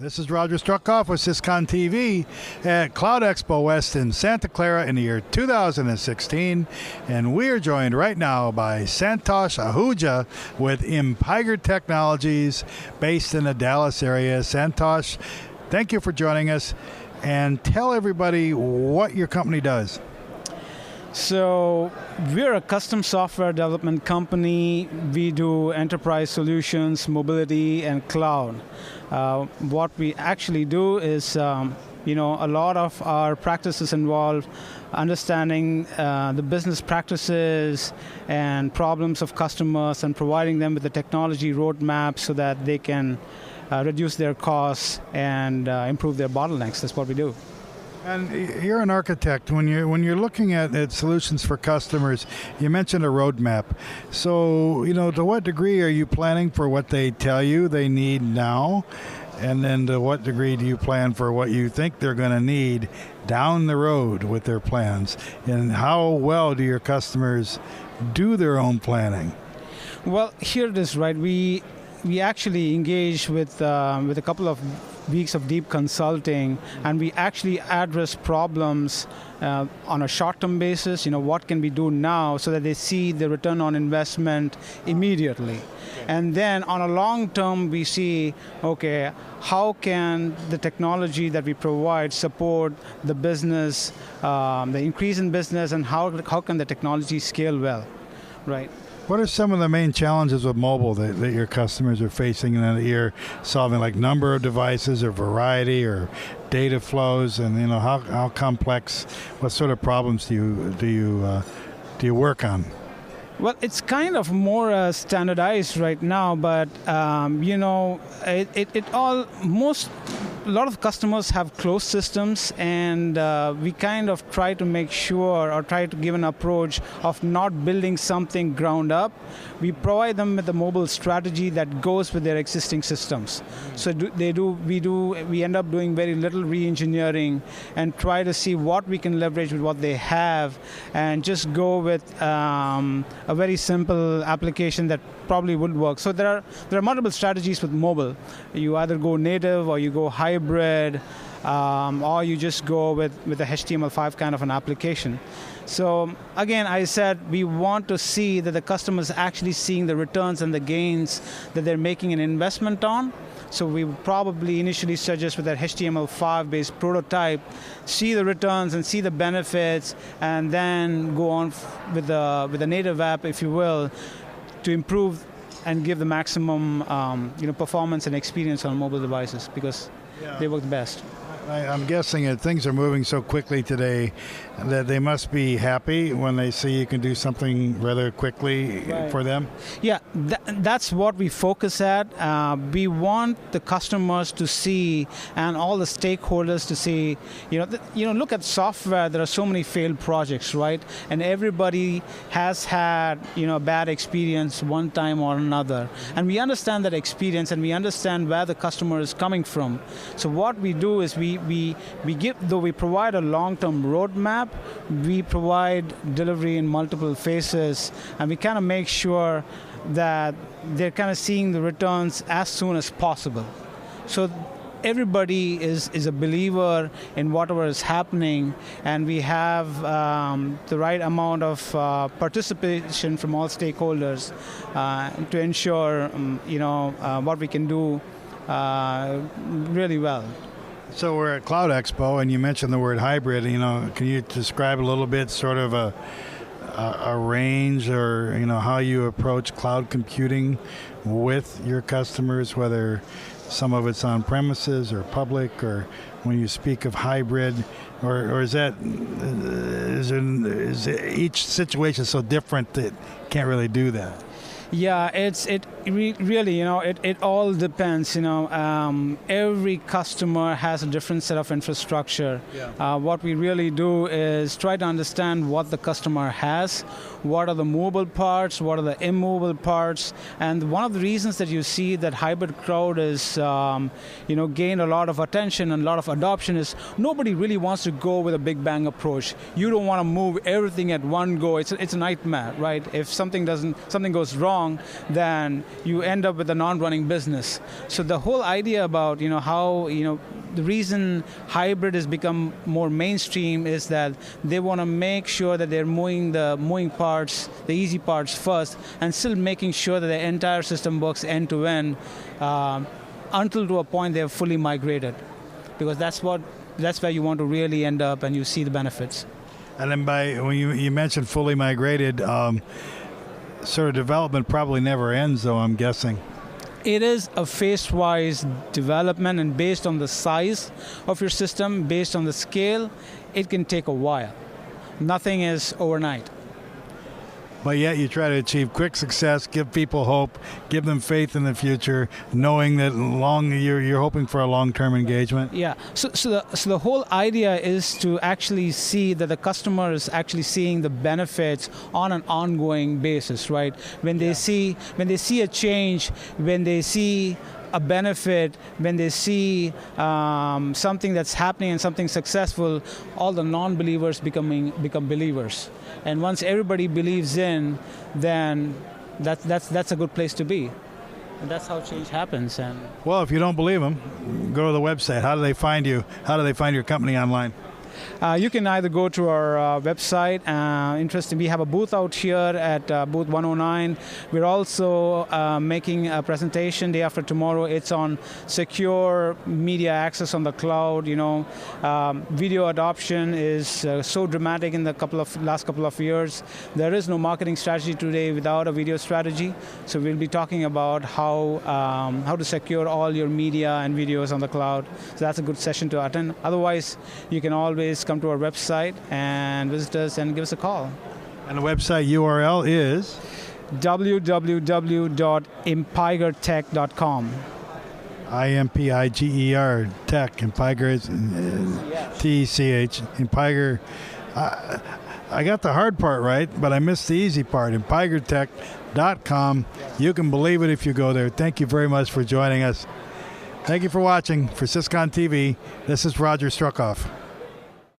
This is Roger Struckoff with Syscon TV at CloudEXPO West in Santa Clara in the year 2016. And we are joined right now by Santos Abuja with Impiger Technologies based in the Dallas area. Santos, thank you for joining us. And tell everybody what your company does. So we're a custom software development company. We do enterprise solutions, mobility, and cloud. What we actually do is, a lot of our practices involve understanding the business practices and problems of customers and providing them with the technology roadmap so that they can reduce their costs and improve their bottlenecks. That's what we do. And you're an architect. When you're looking at solutions for customers, you mentioned a roadmap. So, to what degree are you planning for what they tell you they need now? And then to what degree do you plan for what you think they're going to need down the road with their plans? And how well do your customers do their own planning? Well, here it is, right? We actually engage with a couple of weeks of deep consulting, and we actually address problems on a short-term basis. What can we do now so that they see the return on investment immediately. Okay. And then on a long term, we see, okay, how can the technology that we provide support the business, the increase in business, and how can the technology scale well, right? What are some of the main challenges with mobile that your customers are facing and that you're solving, like number of devices or variety or data flows, and how complex? What sort of problems do you work on? Well, it's kind of more standardized right now, but a lot of customers have closed systems, and we kind of try to make sure or try to give an approach of not building something ground up. We provide them with a mobile strategy that goes with their existing systems. So we end up doing very little re-engineering and try to see what we can leverage with what they have, and just go with a very simple application that probably would work. So there are multiple strategies with mobile. You either go native or you go hybrid, or you just go with a HTML5 kind of an application. So again, I said we want to see that the customer's actually seeing the returns and the gains that they're making an investment on. So we would probably initially suggest with that HTML5 based prototype, see the returns and see the benefits, and then go on with a native app, if you will, to improve and give the maximum performance and experience on mobile devices, because they work the best. I'm guessing that things are moving so quickly today that they must be happy when they see you can do something rather quickly for them. Yeah, that's what we focus at. We want the customers to see, and all the stakeholders to see, look at software. There are so many failed projects, right? And everybody has had, a bad experience one time or another. And we understand that experience, and we understand where the customer is coming from. So what we do is we provide a long-term roadmap, we provide delivery in multiple phases, and we kind of make sure that they're kind of seeing the returns as soon as possible. So everybody is a believer in whatever is happening, and we have the right amount of participation from all stakeholders to ensure what we can do really well. So we're at CloudEXPO, and you mentioned the word hybrid. Can you describe a little bit, sort of a range, or how you approach cloud computing with your customers, whether some of it's on premises or public, or when you speak of hybrid, or is each situation so different that can't really do that? Yeah, it really, it all depends. Every customer has a different set of infrastructure. Yeah. What we really do is try to understand what the customer has, what are the movable parts, what are the immovable parts, and one of the reasons that you see that hybrid cloud is, gained a lot of attention and a lot of adoption is nobody really wants to go with a big bang approach. You don't want to move everything at one go. It's a nightmare, right? If something goes wrong, then you end up with a non-running business. So the whole idea about how the reason hybrid has become more mainstream is that they want to make sure that they're moving the parts, the easy parts first, and still making sure that the entire system works end to end until to a point they're fully migrated, because that's where you want to really end up and you see the benefits. And then when you mentioned fully migrated, sort of development probably never ends, though, I'm guessing. It is a phase-wise development, and based on the size of your system, based on the scale, it can take a while. Nothing is overnight. But yet you try to achieve quick success, give people hope, give them faith in the future, knowing that you're hoping for a long-term engagement. Yeah. So the whole idea is to actually see that the customer is actually seeing the benefits on an ongoing basis, right? When they see a change, when they see a benefit, when they see something that's happening and something successful, all the non-believers become believers. And once everybody believes in, then that's a good place to be. And that's how change happens. And well, if you don't believe them, go to the website. How do they find you? How do they find your company online? You can either go to our website. Interesting, we have a booth out here at booth 109. We're also making a presentation day after tomorrow. It's on secure media access on the cloud. Video adoption is so dramatic in the last couple of years. There is no marketing strategy today without a video strategy. So we'll be talking about how to secure all your media and videos on the cloud. So that's a good session to attend. Otherwise, you can always come to our website and visit us and give us a call. And the website URL is? www.impigertech.com. Impiger Tech. Impiger is TECH. Impiger. I got the hard part right, but I missed the easy part. Impigertech.com. You can believe it if you go there. Thank you very much for joining us. Thank you for watching. For Syscon TV, this is Roger Struckoff.